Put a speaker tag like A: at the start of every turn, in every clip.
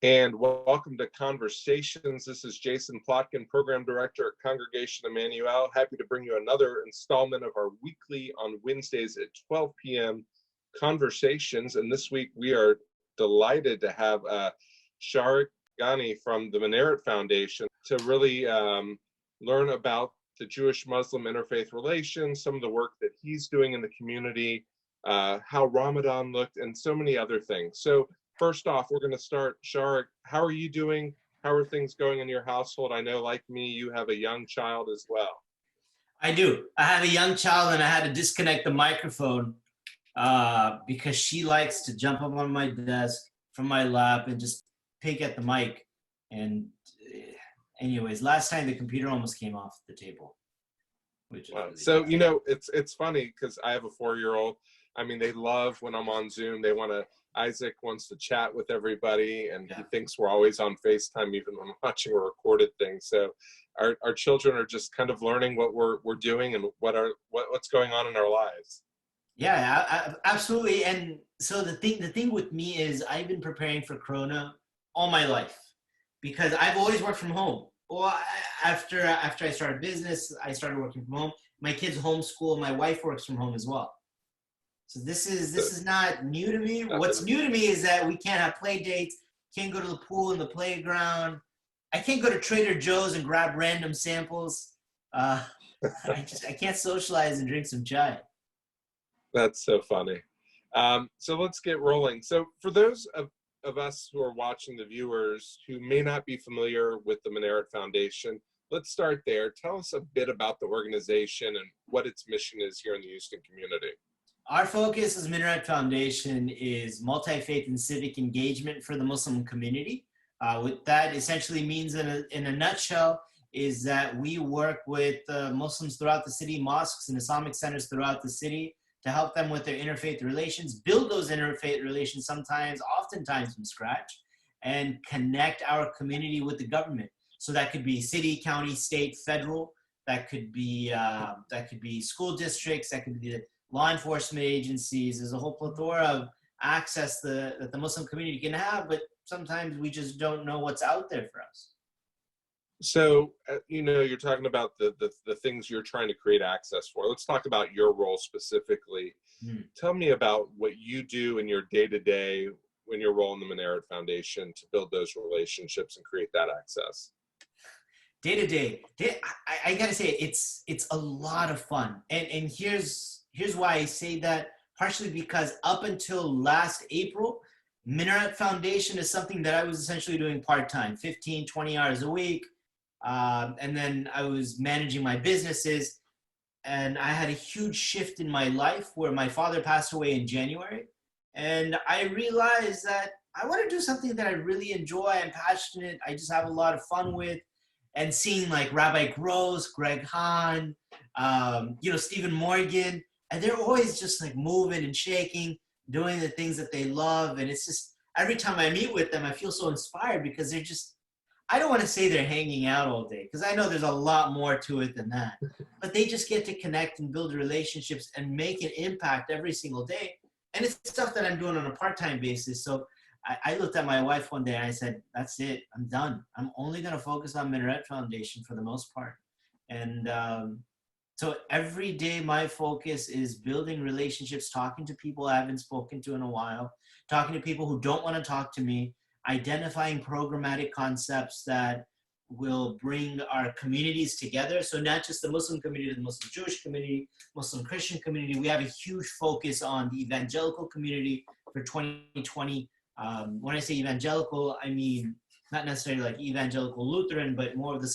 A: And welcome to Conversations. This is Jason Plotkin, Program Director at Congregation Emanu. Happy to bring you another installment of our weekly on Wednesdays at 12 p.m. Conversations. And this week we are delighted to have Shariq Ghani from the Minaret Foundation to really learn about the Jewish-Muslim interfaith relations, some of the work that he's doing in the community, how Ramadan looked, and so many other things. So first off, we're going to start. Shariq, how are you doing? How are things going in your household? I know, like me, you have a young child as well.
B: I do. I have a young child, and I had to disconnect the microphone because she likes to jump up on my desk from my lap and just pick at the mic. And anyways, last time the computer almost came off the table. Which is really
A: so, you know, it's funny because I have a 4-year-old. I mean, they love when I'm on Zoom. They want to, Isaac wants to chat with everybody, and he thinks we're always on FaceTime, even when I'm watching a recorded thing. So our children are just kind of learning what we're doing and what's going on in our lives.
B: Yeah, absolutely. And so the thing with me is I've been preparing for Corona all my life because I've always worked from home. Well, after I started business, I started working from home. My kids homeschool. My wife works from home as well. So this is not new to me. What's new to me is that we can't have play dates, can't go to the pool and the playground. I can't go to Trader Joe's and grab random samples. I can't socialize and drink some chai.
A: That's so funny. So let's get rolling. So for those of us who are watching, the viewers who may not be familiar with the Minaret Foundation, let's start there. Tell us a bit about the organization and what its mission is here in the Houston community.
B: Our focus as Minaret Foundation is multi-faith and civic engagement for the Muslim community. What that essentially means in a nutshell is that we work with Muslims throughout the city, mosques and Islamic centers throughout the city to help them with their interfaith relations, build those interfaith relations oftentimes from scratch, and connect our community with the government. So that could be city, county, state, federal. That could be school districts. That could be the law enforcement agencies. There's a whole plethora of access that the Muslim community can have, but sometimes we just don't know what's out there for us.
A: So, you know, you're talking about the things you're trying to create access for. Let's talk about your role specifically. Tell me about what you do in your day-to-day in your role in the Minaret Foundation to build those relationships and create that access.
B: Day-to-day, I gotta say, it's a lot of fun. And here's why I say that, partially because up until last April, Minaret Foundation is something that I was essentially doing part-time, 15, 20 hours a week. And then I was managing my businesses, and I had a huge shift in my life where my father passed away in January. And I realized that I want to do something that I really enjoy. I'm passionate. I just have a lot of fun with. And seeing like Rabbi Gross, Greg Hahn, Stephen Morgan, and they're always just like moving and shaking, doing the things that they love. And it's just, every time I meet with them, I feel so inspired because they're just, I don't want to say they're hanging out all day because I know there's a lot more to it than that, but they just get to connect and build relationships and make an impact every single day. And it's stuff that I'm doing on a part-time basis. So I looked at my wife one day and I said, that's it, I'm done. I'm only going to focus on Minaret Foundation for the most part. And so every day my focus is building relationships, talking to people I haven't spoken to in a while, talking to people who don't want to talk to me, identifying programmatic concepts that will bring our communities together. So not just the Muslim community, the Muslim Jewish community, Muslim Christian community. We have a huge focus on the evangelical community for 2020. When I say evangelical, I mean not necessarily like evangelical Lutheran, but more of the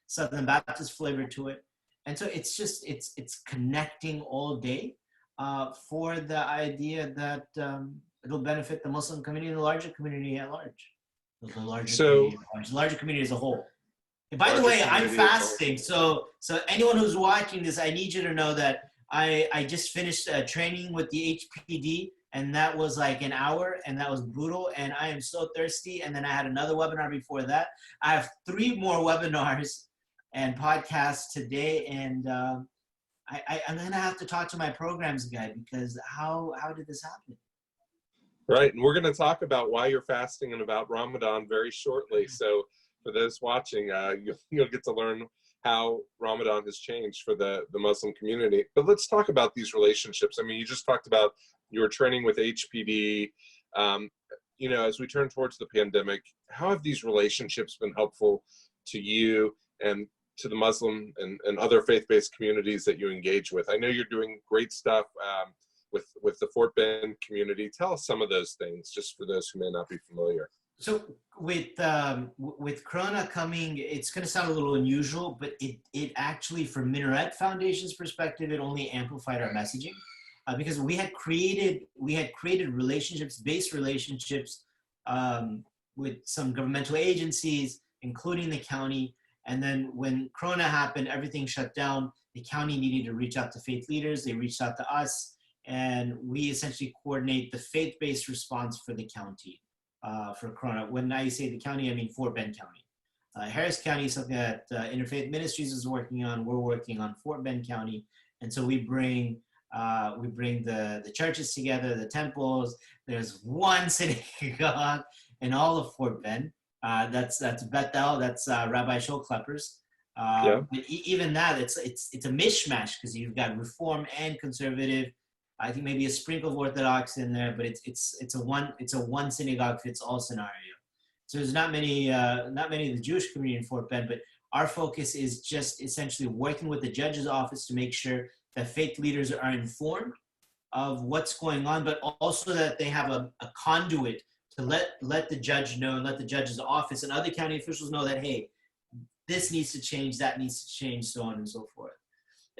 B: Southern Baptist flavor to it. And so it's just, it's connecting all day for the idea that it'll benefit the Muslim community and the larger community at large. The larger community as a whole. And by the way, I'm fasting. So anyone who's watching this, I need you to know that I just finished training with the HPD, and that was like an hour, and that was brutal, and I am so thirsty. And then I had another webinar before that. I have 3 more webinars and podcasts today, and I'm gonna have to talk to my programs guy because how did this happen?
A: Right, and we're going to talk about why you're fasting and about Ramadan very shortly. So for those watching, you'll get to learn how Ramadan has changed for the Muslim community. But let's talk about these relationships. I mean, you just talked about your training with HPD. As we turn towards the pandemic, how have these relationships been helpful to you and to the Muslim and other faith-based communities that you engage with? I know you're doing great stuff with the Fort Bend community. Tell us some of those things, just for those who may not be familiar.
B: So with Corona coming, it's going to sound a little unusual, but it actually, from Minaret Foundation's perspective, it only amplified our messaging, because we had created based relationships with some governmental agencies, including the county. And then when Corona happened, everything shut down. The county needed to reach out to faith leaders. They reached out to us, and we essentially coordinate the faith-based response for the county. For Corona. When I say the county, I mean Fort Bend County. Harris County is something that Interfaith Ministries is working on. We're working on Fort Bend County, and so we bring the churches together, the temples. There's one synagogue in all of Fort Bend. That's Bethel. That's Rabbi Schulklepper's.
A: Yeah.
B: But even that, it's a mishmash, because you've got Reform and Conservative. I think maybe a sprinkle of Orthodox in there, but it's a one synagogue fits all scenario. So there's not many of the Jewish community in Fort Bend, but our focus is just essentially working with the judge's office to make sure that faith leaders are informed of what's going on, but also that they have a conduit to let the judge know, and let the judge's office and other county officials know that, hey, this needs to change, that needs to change, so on and so forth.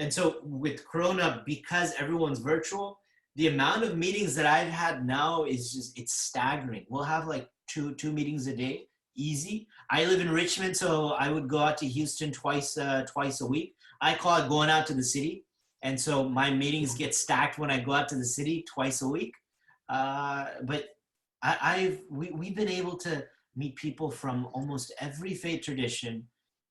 B: And so with Corona, because everyone's virtual, the amount of meetings that I've had now is it's staggering. We'll have like two meetings a day, easy. I live in Richmond, so I would go out to Houston twice a week. I call it going out to the city. And so my meetings get stacked when I go out to the city twice a week. But we've been able to meet people from almost every faith tradition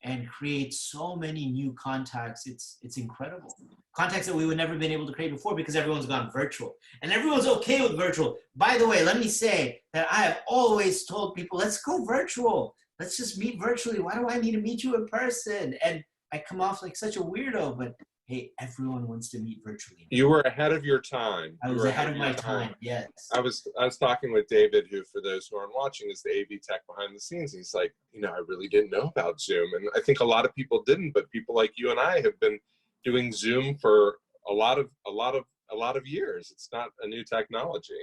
B: and create so many new contacts. It's incredible. Contacts that we would never been able to create before, because everyone's gone virtual. And everyone's okay with virtual. By the way, let me say that I have always told people, let's go virtual. Let's just meet virtually. Why do I need to meet you in person? And I come off like such a weirdo, but hey, everyone wants to meet virtually.
A: You were ahead of your time.
B: I was ahead of my time, yes.
A: I was talking with David, who, for those who aren't watching, is the AV tech behind the scenes. He's like, I really didn't know about Zoom. And I think a lot of people didn't, but people like you and I have been doing Zoom for a lot of years. It's not a new technology.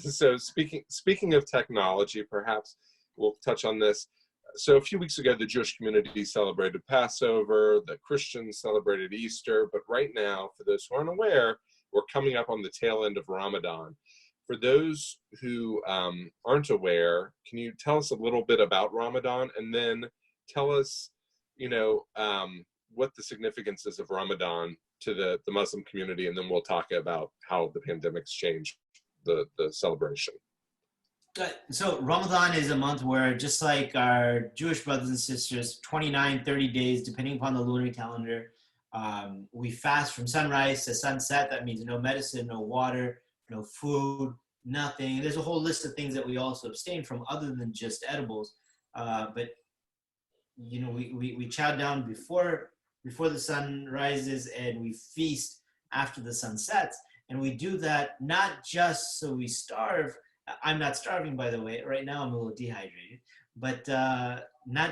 A: So speaking of technology, perhaps we'll touch on this. So a few weeks ago, the Jewish community celebrated Passover, the Christians celebrated Easter, but right now, for those who aren't aware, we're coming up on the tail end of Ramadan. For those who aren't aware, can you tell us a little bit about Ramadan, and then tell us, what the significance is of Ramadan to the Muslim community, and then we'll talk about how the pandemic's changed the celebration.
B: So Ramadan is a month where, just like our Jewish brothers and sisters, 29, 30 days, depending upon the lunar calendar, we fast from sunrise to sunset. That means no medicine, no water, no food, nothing. There's a whole list of things that we also abstain from other than just edibles. But, we chow down before the sun rises, and we feast after the sun sets. And we do that not just so we starve. I'm not starving, by the way. Right now, I'm a little dehydrated, but not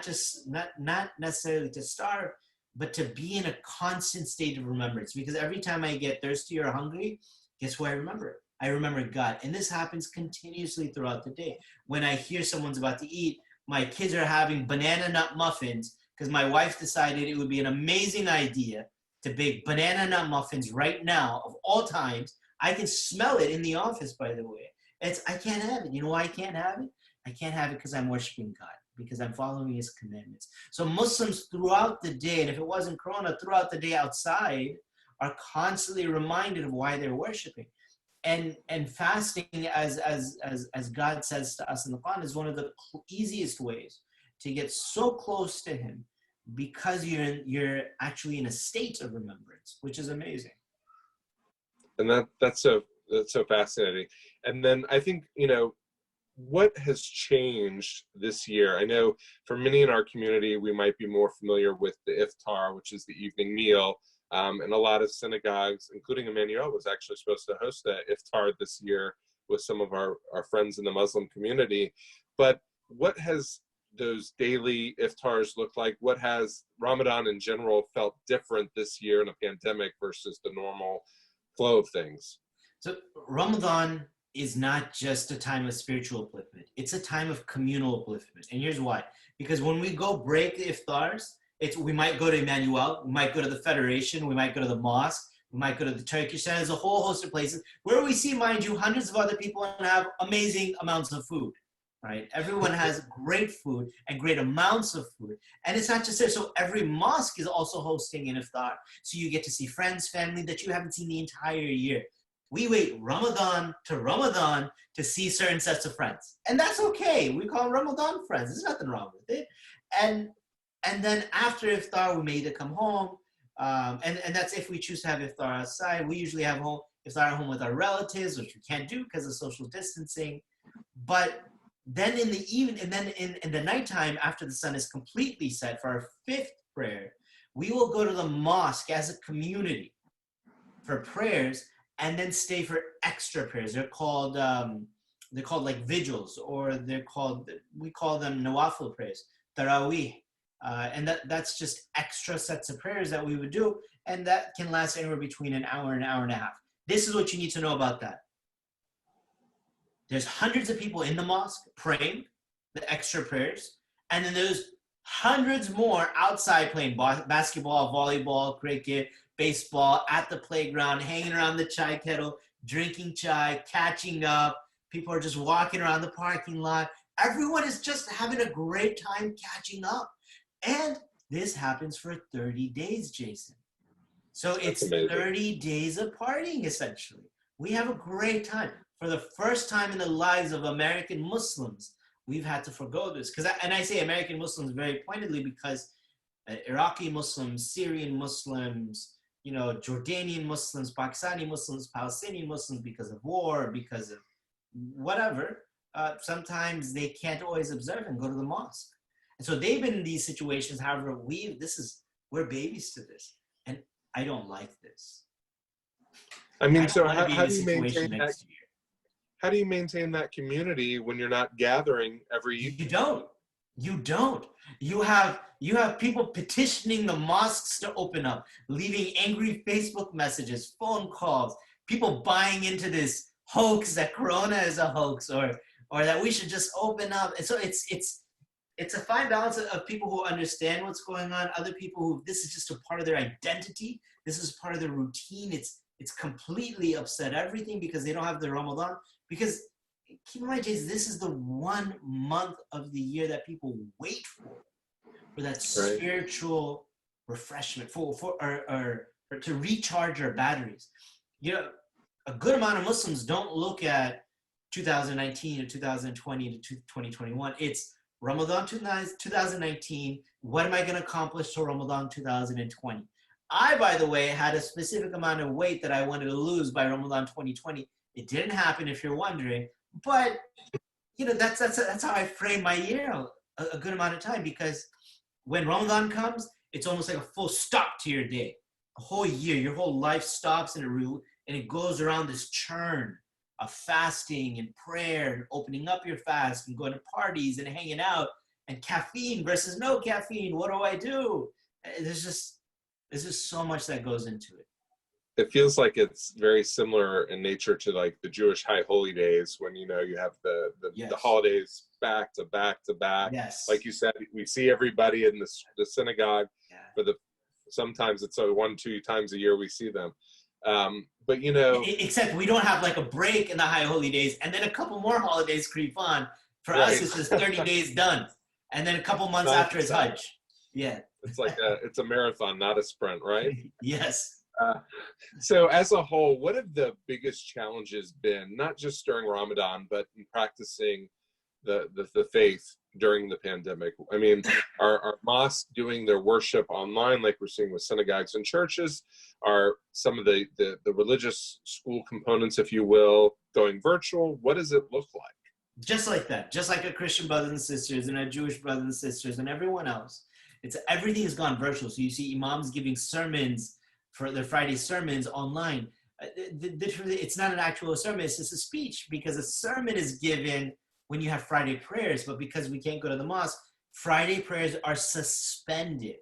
B: necessarily to starve, but to be in a constant state of remembrance. Because every time I get thirsty or hungry, guess what I remember? I remember God. And this happens continuously throughout the day. When I hear someone's about to eat, my kids are having banana nut muffins because my wife decided it would be an amazing idea to bake banana nut muffins right now, of all times. I can smell it in the office, by the way. I can't have it. You know why I can't have it? I can't have it because I'm worshiping God, because I'm following his commandments. So Muslims throughout the day, and if it wasn't Corona, throughout the day outside, are constantly reminded of why they're worshiping. And fasting, as God says to us in the Quran, is one of the easiest ways to get so close to him, because you're actually in a state of remembrance, which is amazing.
A: And that's a That's so fascinating. And then I think, what has changed this year? I know for many in our community, we might be more familiar with the iftar, which is the evening meal. And a lot of synagogues, including Emanu, was actually supposed to host the iftar this year with some of our friends in the Muslim community. But what has those daily iftars look like? What has Ramadan in general felt different this year in a pandemic versus the normal flow of things?
B: So Ramadan is not just a time of spiritual upliftment. It's a time of communal upliftment. And here's why. Because when we go break the iftars, we might go to Emmanuel, we might go to the Federation, we might go to the mosque, we might go to the Turkish Center. There's a whole host of places where we see, mind you, hundreds of other people and have amazing amounts of food, right? Everyone has great food and great amounts of food. And it's not just there. So every mosque is also hosting an iftar. So you get to see friends, family that you haven't seen the entire year. We wait Ramadan to see certain sets of friends. And that's okay. We call them Ramadan friends. There's nothing wrong with it. And then after iftar, we may either come home, and that's if we choose to have iftar outside. We usually have iftar at home with our relatives, which we can't do because of social distancing. But then in the evening, and then in the nighttime, after the sun is completely set for our fifth prayer, we will go to the mosque as a community for prayers, and then stay for extra prayers. They're called like vigils, or we call them nawafil prayers, tarawih. And that's just extra sets of prayers that we would do, and that can last anywhere between an hour and a half. This is what you need to know about that. There's hundreds of people in the mosque praying the extra prayers, and then there's hundreds more outside playing basketball, volleyball, cricket, baseball, at the playground, hanging around the chai kettle, drinking chai, catching up. People are just walking around the parking lot. Everyone is just having a great time catching up. And this happens for 30 days, Jason. So it's 30 days of partying, essentially. We have a great time. For the first time in the lives of American Muslims, we've had to forgo this. And I say American Muslims very pointedly because Iraqi Muslims, Syrian Muslims, Jordanian Muslims, Pakistani Muslims, Palestinian Muslims, because of war, because of whatever, sometimes they can't always observe and go to the mosque. And so they've been in these situations. However, we're babies to this. And I don't like this.
A: I mean, so how do you maintain that? How do you maintain that community when you're not gathering every evening?
B: You don't. You have people petitioning the mosques to open up, leaving angry Facebook messages, phone calls, people buying into this hoax that Corona is a hoax, or that we should just open up. And so it's a fine balance of people who understand what's going on, other people who this is just a part of their identity, this is part of their routine. It's completely upset everything because they don't have the Ramadan. Because keep in mind, Jason, this is the 1 month of the year that people wait for that spiritual refreshment, for to recharge our batteries. A good amount of Muslims don't look at 2019 or 2020 to 2021. It's Ramadan 2019. What am I going to accomplish to Ramadan 2020? I, by the way, had a specific amount of weight that I wanted to lose by Ramadan 2020. It didn't happen, if you're wondering. But that's how I frame my year a good amount of time, because when Ramadan comes, it's almost like a full stop to your day. A whole year, your whole life stops, and it goes around this churn of fasting and prayer and opening up your fast and going to parties and hanging out, and caffeine versus no caffeine. What do I do? There's just so much that goes into it.
A: It feels like it's very similar in nature to like the Jewish high holy days, when you have the holidays back to back to back.
B: Yes.
A: Like you said, we see everybody in the synagogue sometimes it's 1-2 times a year we see them. But
B: except we don't have like a break in the high holy days, and then a couple more holidays creep on. For us, it's just 30 days done, and then a couple months after it's Hajj. Yeah.
A: It's like it's a marathon, not a sprint, right?
B: Yes.
A: So as a whole, what have the biggest challenges been, not just during Ramadan, but in practicing the faith during the pandemic? I mean, are mosques doing their worship online like we're seeing with synagogues and churches? Are some of the religious school components, if you will, going virtual? What does it look like?
B: Just like that, just like our Christian brothers and sisters and our Jewish brothers and sisters and everyone else. Everything has gone virtual. So you see imams giving sermons for their Friday sermons online. It's not an actual sermon, it's just a speech, because a sermon is given when you have Friday prayers, but because we can't go to the mosque, Friday prayers are suspended.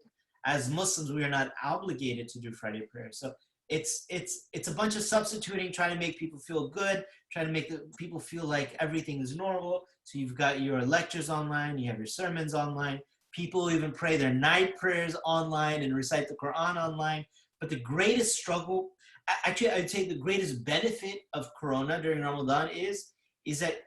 B: As Muslims, we are not obligated to do Friday prayers. So it's a bunch of substituting, trying to make people feel good, trying to make people feel like everything is normal. So you've got your lectures online, you have your sermons online. People even pray their night prayers online and recite the Quran online. But the greatest struggle, actually, I'd say the greatest benefit of Corona during Ramadan is that,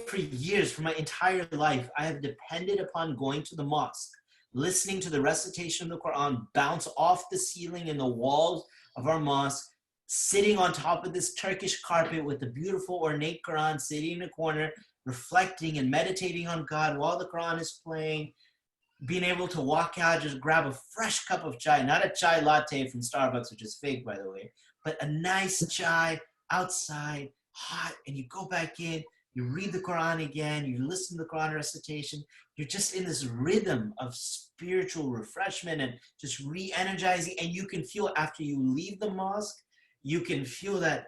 B: for years, for my entire life, I have depended upon going to the mosque, listening to the recitation of the Quran bounce off the ceiling and the walls of our mosque, sitting on top of this Turkish carpet with the beautiful ornate Quran, sitting in a corner, reflecting and meditating on God while the Quran is playing, being able to walk out, just grab a fresh cup of chai, not a chai latte from Starbucks, which is fake, by the way, but a nice chai outside, hot, and you go back in, you read the Quran again, you listen to the Quran recitation, you're just in this rhythm of spiritual refreshment and just re-energizing, and you can feel after you leave the mosque, you can feel that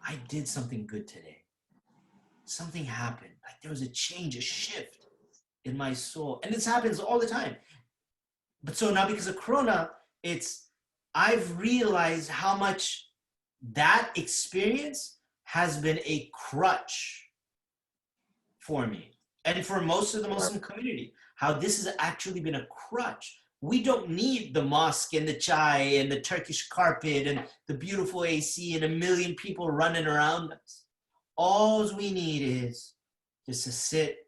B: I did something good today. Something happened. Like there was a change, a shift in my soul. And this happens all the time. But so now because of Corona, I've realized how much that experience has been a crutch for me and for most of the Muslim community, how this has actually been a crutch. We don't need the mosque and the chai and the Turkish carpet and the beautiful AC and a million people running around us. All we need is just to sit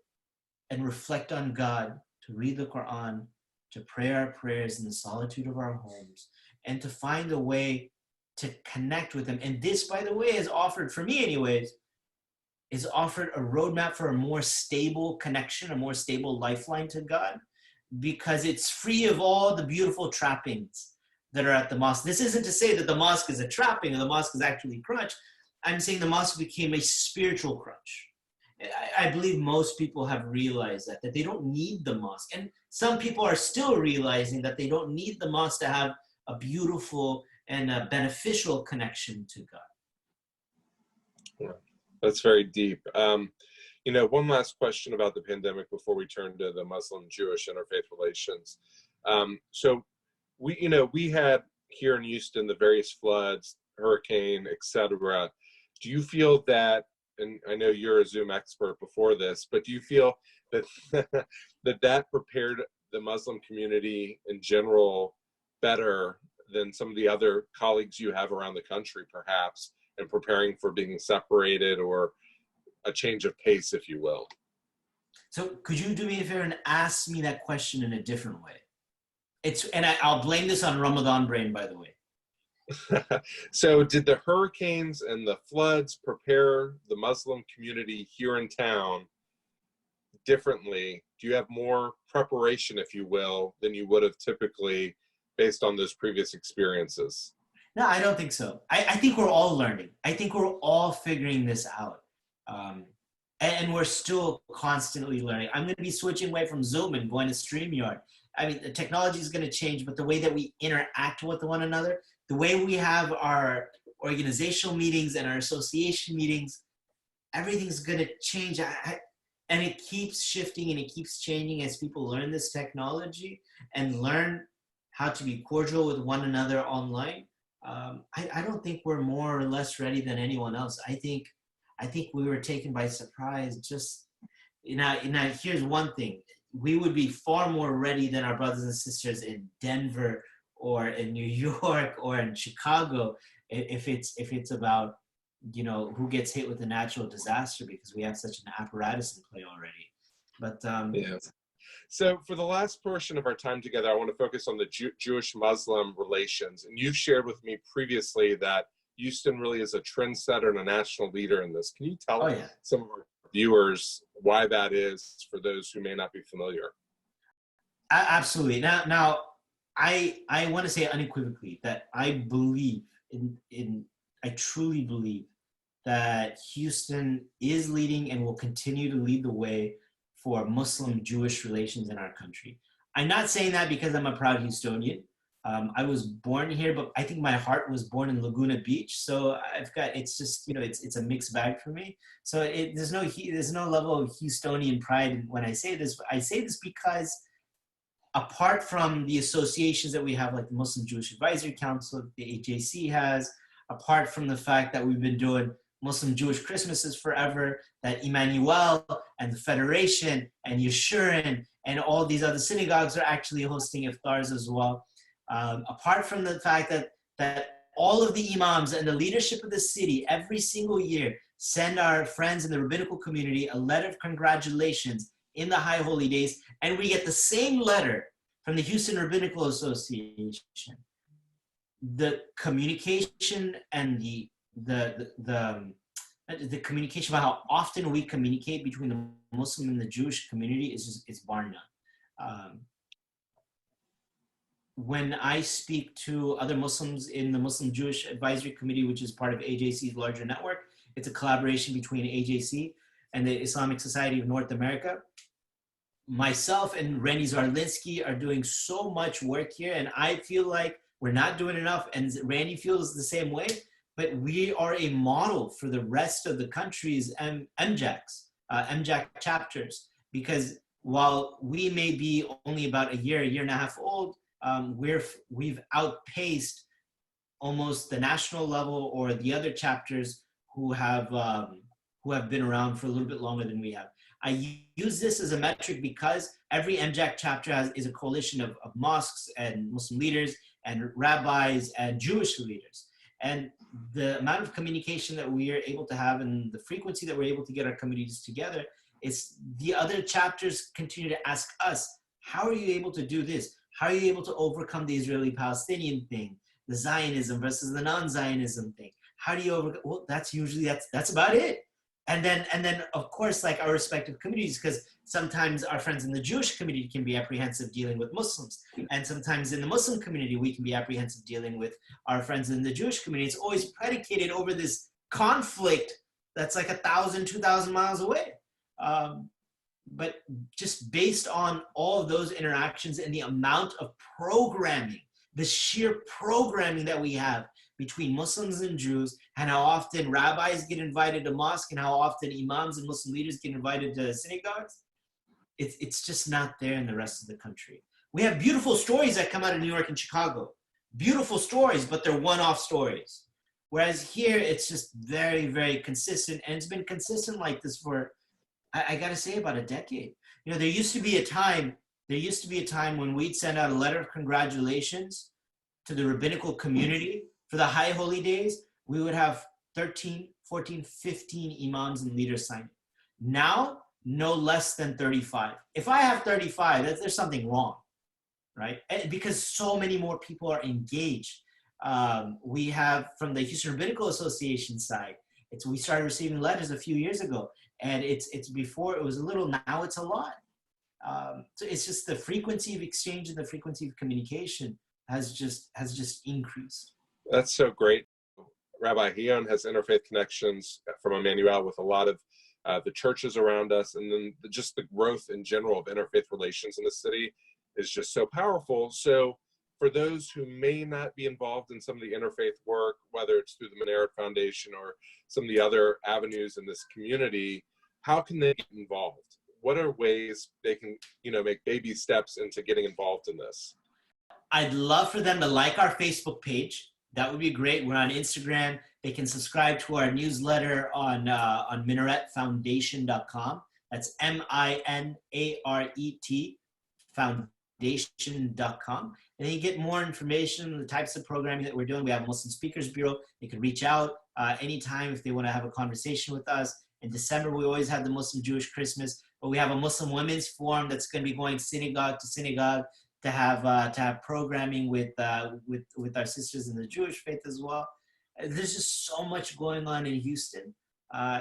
B: and reflect on God, to read the Quran, to pray our prayers in the solitude of our homes, and to find a way to connect with Him. And this, by the way, is offered, for me anyways, is offered a roadmap for a more stable connection, a more stable lifeline to God, because it's free of all the beautiful trappings that are at the mosque. This isn't to say that the mosque is a trapping or the mosque is actually a crutch. I'm saying the mosque became a spiritual crutch. I believe most people have realized that they don't need the mosque. And some people are still realizing that they don't need the mosque to have a beautiful and a beneficial connection to God.
A: Yeah, that's very deep. One last question about the pandemic before we turn to the Muslim-Jewish interfaith relations. So we had here in Houston the various floods, hurricane, etc. Do you feel that, and I know you're a Zoom expert before this, but do you feel that that prepared the Muslim community in general better than some of the other colleagues you have around the country, perhaps, in preparing for being separated or a change of pace, if you will?
B: So could you do me a favor and ask me that question in a different way? I'll blame this on Ramadan brain, by the way.
A: So did the hurricanes and the floods prepare the Muslim community here in town differently? Do you have more preparation, if you will, than you would have typically based on those previous experiences?
B: No, I don't think so. I think we're all learning. I think we're all figuring this out. And we're still constantly learning. I'm going to be switching away from Zoom and going to StreamYard. I mean, the technology is going to change, but the way that we interact with one another, the way we have our organizational meetings and our association meetings, everything's going to change. And it keeps shifting and it keeps changing as people learn this technology and learn how to be cordial with one another online. I don't think we're more or less ready than anyone else. I think we were taken by surprise. Just, here's one thing. We would be far more ready than our brothers and sisters in Denver or in New York or in Chicago if it's about, who gets hit with a natural disaster, because we have such an apparatus in play already. But
A: yes. So for the last portion of our time together, I want to focus on the Jewish-Muslim relations. And you've shared with me previously that Houston really is a trendsetter and a national leader in this. Can you tell some of our viewers why that is for those who may not be familiar?
B: Absolutely. Now, I want to say unequivocally that I believe I truly believe that Houston is leading and will continue to lead the way for Muslim-Jewish relations in our country. I'm not saying that because I'm a proud Houstonian. I was born here, but I think my heart was born in Laguna Beach. So it's just, it's a mixed bag for me. So there's no level of Houstonian pride when I say this. I say this because apart from the associations that we have, like the Muslim Jewish Advisory Council, the AJC has, apart from the fact that we've been doing Muslim Jewish Christmases forever, that Emanu and the Federation and Yeshurun and all these other synagogues are actually hosting iftars as well. Apart from the fact that all of the imams and the leadership of the city every single year send our friends in the rabbinical community a letter of congratulations in the high holy days, and we get the same letter from the Houston Rabbinical Association. The communication and the communication about how often we communicate between the Muslim and the Jewish community is bar none. When I speak to other Muslims in the Muslim Jewish Advisory Committee, which is part of AJC's larger network, it's a collaboration between AJC and the Islamic Society of North America. Myself and Randy Zarlinsky are doing so much work here, and I feel like we're not doing enough, and Randy feels the same way, but we are a model for the rest of the country's MJAC chapters, because while we may be only about a year and a half old, we've outpaced almost the national level or the other chapters who have been around for a little bit longer than we have. I use this as a metric because every MJAC chapter is a coalition of mosques and Muslim leaders and rabbis and Jewish leaders. And the amount of communication that we are able to have and the frequency that we're able to get our communities together, is the other chapters continue to ask us, how are you able to do this? How are you able to overcome the Israeli-Palestinian thing, the Zionism versus the non-Zionism thing? How do you overcome? Well, that's about it. And then of course, like our respective communities, because sometimes our friends in the Jewish community can be apprehensive dealing with Muslims. And sometimes in the Muslim community, we can be apprehensive dealing with our friends in the Jewish community. It's always predicated over this conflict that's like 1,000, 2,000 miles away. But just based on all of those interactions and the amount of programming, the sheer programming that we have between Muslims and Jews, and how often rabbis get invited to mosque and how often imams and Muslim leaders get invited to synagogues, it's just not there in the rest of the country. We have beautiful stories that come out of New York and Chicago. Beautiful stories, but they're one-off stories. Whereas here, it's just very, very consistent, and it's been consistent like this for, I gotta say, about a decade. There used to be a time when we'd send out a letter of congratulations to the rabbinical community for the high holy days. We would have 13, 14, 15 imams and leaders sign it. Now, no less than 35. If I have 35, there's something wrong, right? Because so many more people are engaged. We have, from the Houston Rabbinical Association side, we started receiving letters a few years ago, and it's before it was a little, now it's a lot. So it's just the frequency of exchange and the frequency of communication has just increased.
A: That's so great. Rabbi Heon has interfaith connections from Emmanuel with a lot of the churches around us, and then just the growth in general of interfaith relations in the city is just so powerful. So for those who may not be involved in some of the interfaith work, whether it's through the Minaret Foundation or some of the other avenues in this community, how can they get involved? What are ways they can, make baby steps into getting involved in this?
B: I'd love for them to like our Facebook page. That would be great. We're on Instagram. They can subscribe to our newsletter on minaretfoundation.com. That's MINARET foundation.com. And then you get more information on the types of programming that we're doing. We have a Muslim Speakers Bureau. They can reach out anytime if they want to have a conversation with us. In December, we always have the Muslim Jewish Christmas, but we have a Muslim Women's Forum that's going to be going synagogue to synagogue to have programming with our sisters in the Jewish faith as well. There's just so much going on in Houston.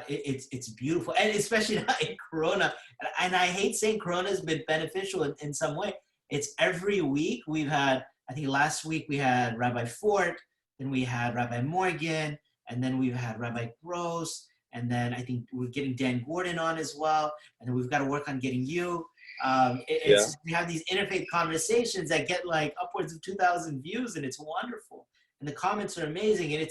B: It's beautiful, and especially now in Corona. And I hate saying Corona has been beneficial in some way. It's every week we've had. I think last week we had Rabbi Fort, then we had Rabbi Morgan, and then we've had Rabbi Gross, and then I think we're getting Dan Gordon on as well, and then we've got to work on getting you.
A: Yeah.
B: We have these interfaith conversations that get like upwards of 2,000 views, and it's wonderful. And the comments are amazing, and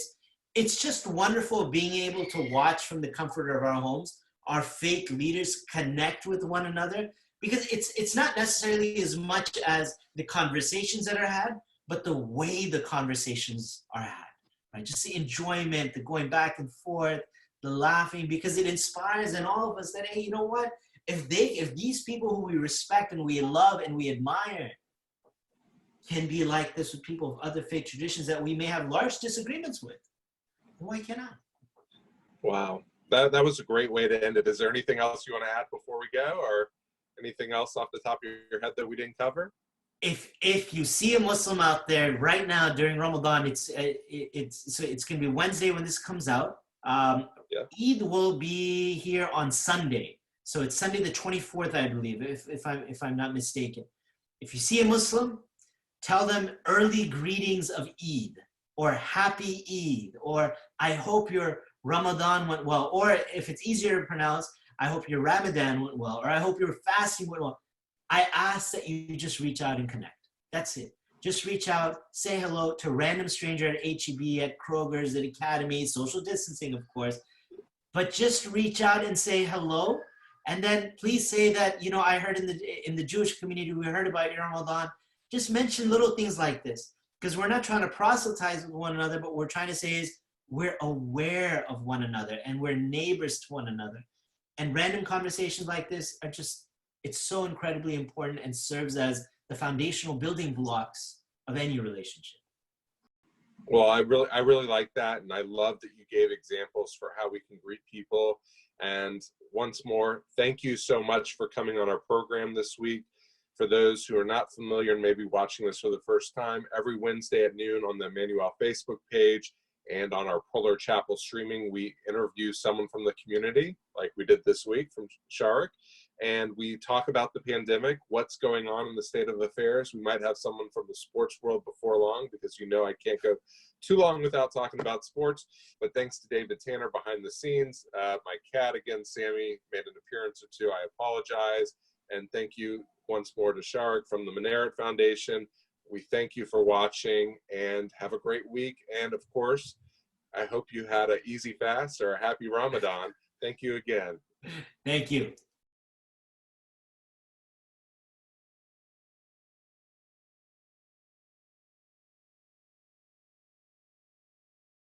B: it's just wonderful being able to watch from the comfort of our homes our faith leaders connect with one another, because it's not necessarily as much as the conversations that are had, but the way the conversations are had, right? Just the enjoyment, the going back and forth, the laughing, because it inspires in all of us that, hey, you know what? If these people who we respect and we love and we admire can be like this with people of other faith traditions that we may have large disagreements with, why can't I?
A: Wow. That was a great way to end it. Is there anything else you want to add before we go, or anything else off the top of your head that we didn't cover?
B: If you see a Muslim out there right now during Ramadan, it's going to be Wednesday when this comes out.
A: Yeah.
B: Eid will be here on Sunday, so it's Sunday the 24th, I believe, if I'm not mistaken. If you see a Muslim, tell them early greetings of Eid, or Happy Eid, or I hope your Ramadan went well, or if it's easier to pronounce, I hope your Ramadan went well, or I hope your fasting went well. I ask that you just reach out and connect. That's it. Just reach out, say hello to a random stranger at HEB, at Kroger's, at Academy, social distancing, of course. But just reach out and say hello. And then please say that, you know, I heard in the Jewish community, we heard about your Ramadan. Just mention little things like this, because we're not trying to proselytize with one another, but we're trying to say is we're aware of one another and we're neighbors to one another. And random conversations like this are just, it's so incredibly important and serves as the foundational building blocks of any relationship.
A: Well, I really like that, and I love that you gave examples for how we can greet people. And once more, thank you so much for coming on our program this week. For those who are not familiar and maybe watching this for the first time, every Wednesday at noon on the Emanu Facebook page and on our Polar Chapel streaming, we interview someone from the community, like we did this week from Shariq, and we talk about the pandemic, what's going on in the state of affairs. We might have someone from the sports world before long, because you know I can't go too long without talking about sports. But thanks to David Tanner behind the scenes. My cat, again, Sammy, made an appearance or two. I apologize. And thank you once more to Shariq from the Minaret Foundation. We thank you for watching, and have a great week. And of course, I hope you had an easy fast or a happy Ramadan. Thank you again.
B: Thank you.